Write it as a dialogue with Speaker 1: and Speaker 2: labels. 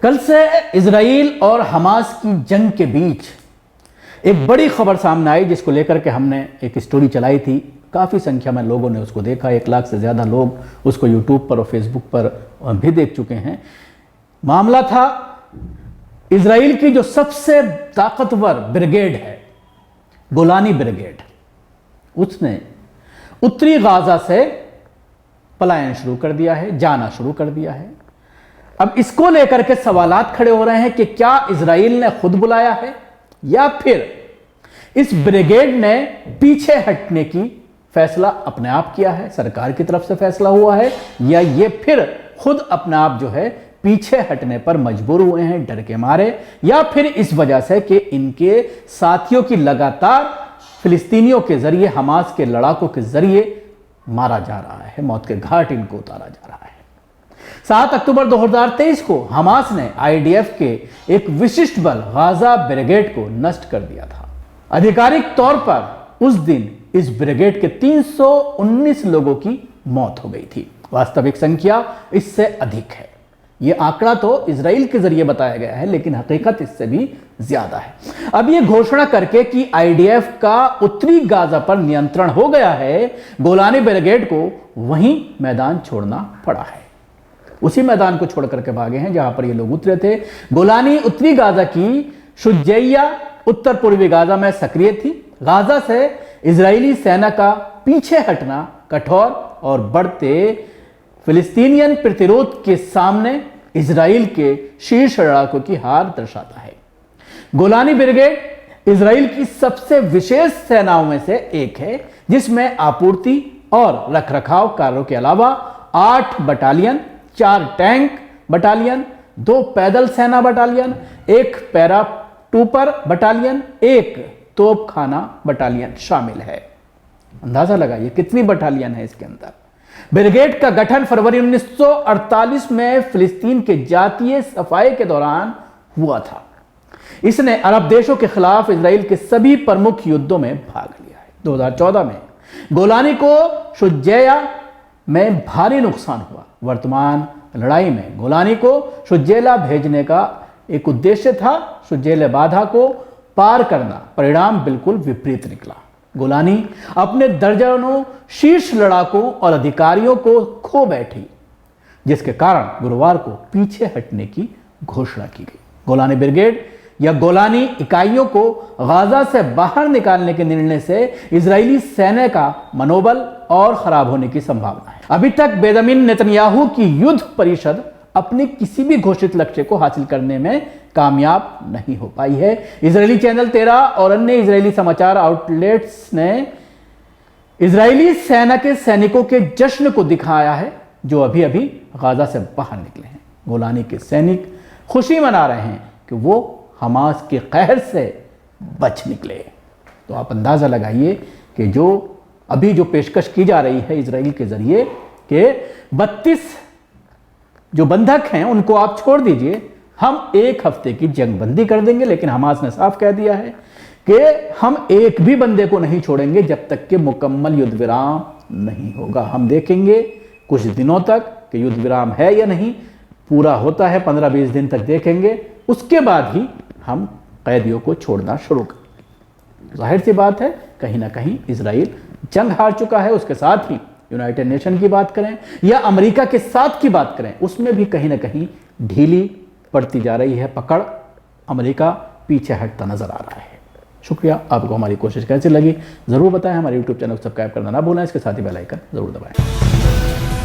Speaker 1: कल से इजराइल और हमास की जंग के बीच एक बड़ी खबर सामने आई, जिसको लेकर के हमने एक स्टोरी चलाई थी। काफ़ी संख्या में लोगों ने उसको देखा, 1 लाख से ज़्यादा लोग उसको यूट्यूब पर और फेसबुक पर भी देख चुके हैं। मामला था इजराइल की जो सबसे ताकतवर ब्रिगेड है, गोलानी ब्रिगेड, उसने उत्तरी गाजा से पलायन शुरू कर दिया है, जाना शुरू कर दिया है। अब इसको लेकर के सवालात खड़े हो रहे हैं कि क्या इजराइल ने खुद बुलाया है या फिर इस ब्रिगेड ने पीछे हटने की फैसला अपने आप किया है, सरकार की तरफ से फैसला हुआ है, या ये फिर खुद अपने आप जो है पीछे हटने पर मजबूर हुए हैं डर के मारे, या फिर इस वजह से कि इनके साथियों की लगातार फिलिस्तीनियों के जरिए, हमास के लड़ाकों के जरिए मारा जा रहा है, मौत के घाट इनको उतारा जा रहा है। 7 अक्टूबर 2023 को हमास ने आईडीएफ के एक विशिष्ट बल गाजा ब्रिगेड को नष्ट कर दिया था। आधिकारिक तौर पर उस दिन इस ब्रिगेड के 319 लोगों की मौत हो गई थी। वास्तविक संख्या इससे अधिक है। यह आंकड़ा तो इजराइल के जरिए बताया गया है, लेकिन हकीकत इससे भी ज्यादा है। अब यह घोषणा करके कि आईडीएफ का उत्तरी गाजा पर नियंत्रण हो गया है, गोलानी ब्रिगेड को वहीं मैदान छोड़ना पड़ा है। उसी मैदान को छोड़ करके भागे हैं जहां पर ये लोग उतरे थे। गोलानी उत्तरी गाजा की शुजैया उत्तर पूर्वी गाजा में सक्रिय थी। गाजा से इजरायली सेना का पीछे हटना कठोर और बढ़ते फिलिस्तीनियन प्रतिरोध के सामने इजराइल के शीर्ष लड़ाकों की हार दर्शाता है। गोलानी ब्रिगेड इजराइल की सबसे विशेष सेनाओं में से एक है, जिसमें आपूर्ति और रखरखाव कार्यों के अलावा 8 बटालियन, 4 टैंक बटालियन, 2 पैदल सेना बटालियन, 1 पैराट्रूपर बटालियन, 1 तोपखाना बटालियन शामिल है। अंदाजा लगाइए कितनी बटालियन है इसके अंदर। ब्रिगेड का गठन फरवरी 1948 में फिलिस्तीन के जातीय सफाई के दौरान हुआ था। इसने अरब देशों के खिलाफ इजराइल के सभी प्रमुख युद्धों में भाग लिया है। 2014 में गोलानी को शुजैया में भारी नुकसान हुआ। वर्तमान लड़ाई में गोलानी को शुजैला भेजने का एक उद्देश्य था, शुजैला बाधा को पार करना। परिणाम बिल्कुल विपरीत निकला। गोलानी अपने दर्जनों शीर्ष लड़ाकों और अधिकारियों को खो बैठी, जिसके कारण गुरुवार को पीछे हटने की घोषणा की गई। गोलानी ब्रिगेड या गोलानी इकाइयों को गाजा से बाहर निकालने के निर्णय से इजरायली सेना का मनोबल और खराब होने की संभावना है। अभी तक बेंजामिन नेतन्याहू की युद्ध परिषद अपने किसी भी घोषित लक्ष्य को हासिल करने में कामयाब नहीं हो पाई है। इजरायली चैनल 13 और अन्य इजरायली समाचार आउटलेट्स ने इजरायली सेना के सैनिकों के जश्न को दिखाया है, जो अभी अभी गाजा से बाहर निकले हैं। गोलानी के सैनिक खुशी मना रहे हैं कि वो हमास के कहर से बच निकले। तो आप अंदाजा लगाइए कि जो पेशकश की जा रही है इजराइल के जरिए कि 32 जो बंधक हैं उनको आप छोड़ दीजिए, हम 1 हफ्ते की जंगबंदी कर देंगे। लेकिन हमास ने साफ कह दिया है कि हम एक भी बंदे को नहीं छोड़ेंगे जब तक कि मुकम्मल युद्ध विराम नहीं होगा। हम देखेंगे कुछ दिनों तक कि युद्ध विराम है या नहीं, पूरा होता है 15-20 दिन तक देखेंगे, उसके बाद ही हम कैदियों को छोड़ना शुरू करेंगे। जाहिर सी बात है, कहीं ना कहीं इजराइल जंग हार चुका है। उसके साथ ही यूनाइटेड नेशन की बात करें या अमेरिका के साथ की बात करें, उसमें भी कहीं ना कहीं ढीली पड़ती जा रही है पकड़। अमेरिका पीछे हटता नजर आ रहा है। शुक्रिया। आपको हमारी कोशिश कैसी लगी जरूर बताएं। हमारे यूट्यूब चैनल को सब्सक्राइब करना ना भूलें, इसके साथ ही बेल आइकन जरूर दबाएं।